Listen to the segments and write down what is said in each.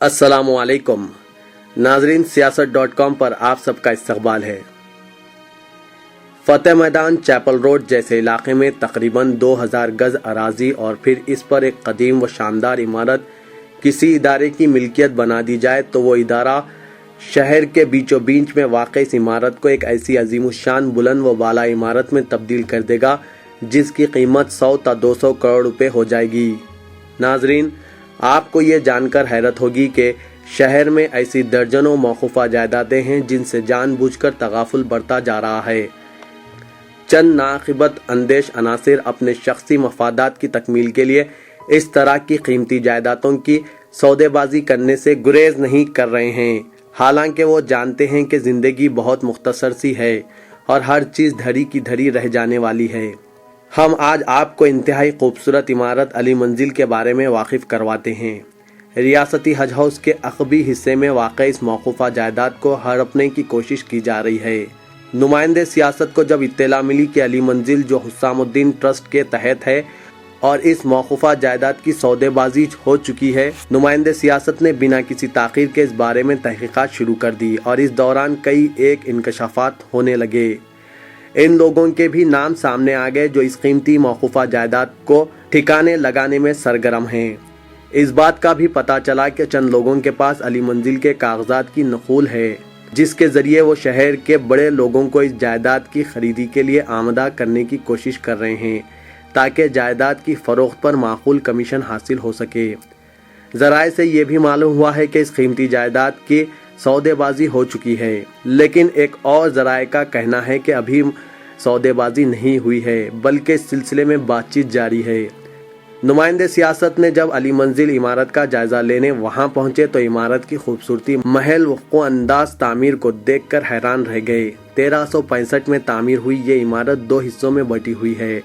अस्सलामु अलैकुम नाजरीन, siyaasat.com पर आप सबका इस्तकबाल है। फतेह मैदान चैपल रोड जैसे इलाके में तकरीबन 2000 गज अराजी और फिर इस पर एक कदीम व शानदार इमारत किसी इदारे की मिल्कियत बना दी जाए तो वो इदारा शहर के बीचों बीच में वाक़ इस इमारत को एक ऐसी अजीमुशान बुलंद व बाला इमारत में तब्दील कर देगा जिसकी कीमत 100 ta 200 करोड़ रुपए हो जाएगी। नाजरीन, आपको ये जानकर हैरत होगी कि शहर में ऐसी दर्जनों मौकूफ़ा जायदादें हैं जिनसे जानबूझकर तगाफुल बढ़ता जा रहा है। चंद नाक़िबत अंदेश अनासिर अपने शख्सी मफादात की तकमील के लिए इस तरह की कीमती जायदादों की सौदेबाजी करने से गुरेज नहीं कर रहे हैं, हालांकि वो जानते हैं कि ज़िंदगी बहुत मुख्तसर सी है और हर चीज़ धरी की धरी रह जाने वाली है। हम आज आपको इंतहाई खूबसूरत इमारत अली मंजिल के बारे में वाकिफ़ करवाते हैं। रियासती हज हाउस के अक़बी हिस्से में वाक़ इस मौकूफ़ा जायदाद को हड़पने की कोशिश की जा रही है। नुमाइंदे सियासत को जब इत्तला मिली कि अली मंजिल जो हुस्सामुद्दीन ट्रस्ट के तहत है और इस मौकूफ़ा जायदाद की सौदेबाजी हो चुकी है, नुमाइंदे सियासत ने बिना किसी ताख़ीर के इस बारे में तहक़ीक़ात शुरू कर दी और इस दौरान कई एक इंकशाफात होने लगे। इन लोगों के भी नाम सामने आ गए जो इस कीमती मौकूफ़ा जायदाद को ठिकाने लगाने में सरगर्म हैं। इस बात का भी पता चला कि चंद लोगों के पास अली मंजिल के कागजात की नकूल है जिसके ज़रिए वो शहर के बड़े लोगों को इस जायदाद की खरीदी के लिए आमदा करने की कोशिश कर रहे हैं ताकि जायदाद की फ़रोख्त पर माकूल कमीशन हासिल हो सके। ज़राए से ये भी मालूम हुआ है कि इस कीमती जायदाद की सौदेबाजी हो चुकी है, लेकिन एक और ज़राए का कहना है कि अभी सौदेबाजी नहीं हुई है बल्कि इस सिलसिले में बातचीत जारी है। नुमाइंदे सियासत ने जब अली मंजिल इमारत का जायजा लेने वहां पहुंचे तो इमारत की खूबसूरती महल व अंदाज तामीर को देखकर हैरान रह गए। 1365 में तामीर हुई ये इमारत 2 हिस्सों में बटी हुई है।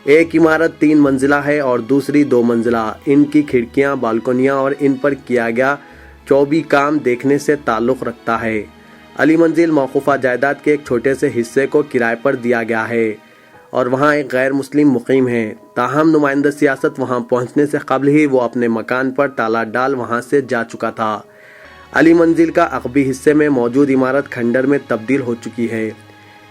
एक इमारत 3 मंजिला है और दूसरी 2 मंजिला। इनकी खिड़कियां, बालकोनियां और इन पर किया गया चौबी काम देखने से ताल्लुक़ रखता है। अली मंजिल मौकूफ़ा जायदाद के एक छोटे से हिस्से को किराए पर दिया गया है और वहाँ एक गैर मुस्लिम मुकीम है। ताहम नुमाइंदा सियासत वहाँ पहुँचने से कबल ही वो अपने मकान पर ताला डाल वहाँ से जा चुका था। अली मंजिल का अक़बी हिस्से में मौजूद इमारत खंडर में तब्दील हो चुकी है।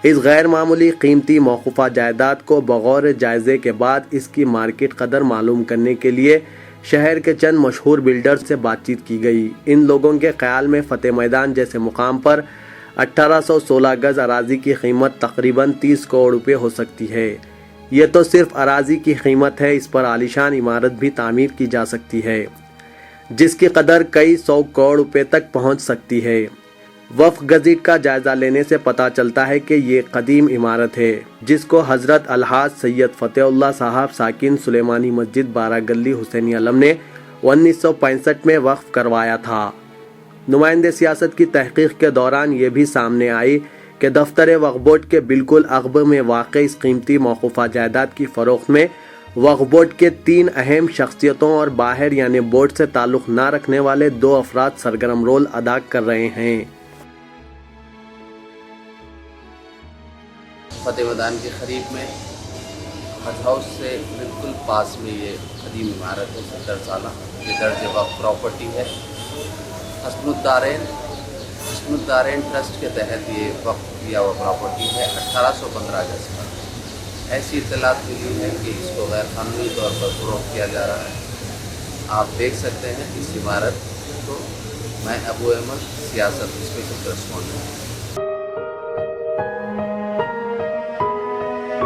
इस गैर मामूली कीमती मौकूफ़ा जायदाद को बगौर जायज़े के बाद इसकी मार्केट कदर मालूम करने के लिए शहर के चंद मशहूर बिल्डर्स से बातचीत की गई। इन लोगों के ख्याल में फतेह मैदान जैसे मुकाम पर 1816 गज अराजी की कीमत तकरीबन 30 करोड़ रुपए हो सकती है। ये तो सिर्फ अराजी की कीमत है, इस पर आलीशान इमारत भी तामीर की जा सकती है जिसकी कदर कई 100 करोड़ रुपए तक पहुंच सकती है। वफ़ गज़ीट का जायज़ा लेने से पता चलता है कि ये कदीम इमारत है जिसको हज़रत अलहाज सैयद फ़तेहुल्लाह साहब साकिन सुलेमानी मस्जिद 12 गली हुसैनी आलम ने 1965 में वक्फ करवाया था। नुमाइंदे सियासत की तहक़ीक़ के दौरान ये भी सामने आई कि दफ्तर वक्फ बोर्ड के बिल्कुल अक़ब में वाक़ इस कीमती मौकूफ़ा जायदाद की फ़रोख्त में वक्फ बोर्ड के 3 अहम शख्सियतों और बाहर यानी बोर्ड से ताल्लुक़ ना रखने वाले 2 अफराद सरगर्म रोल अदा कर रहे हैं। फतेह मैदान के करीब में हज हाउस से बिल्कुल पास में ये कदीम इमारत है, 70 साल ये दर्ज वक़्फ़ प्रॉपर्टी है। हस्नुद्दारैन ट्रस्ट के तहत ये वक्फ किया हुआ प्रॉपर्टी है। 1815 गज का ऐसी इत्तलात मिली है कि इसको गैर कानूनी तौर पर फ़रोख्त किया जा रहा है। आप देख सकते हैं इस इमारत को। मैं अबू अहमद सियासत स्पेशल करस्पॉन्डेंट।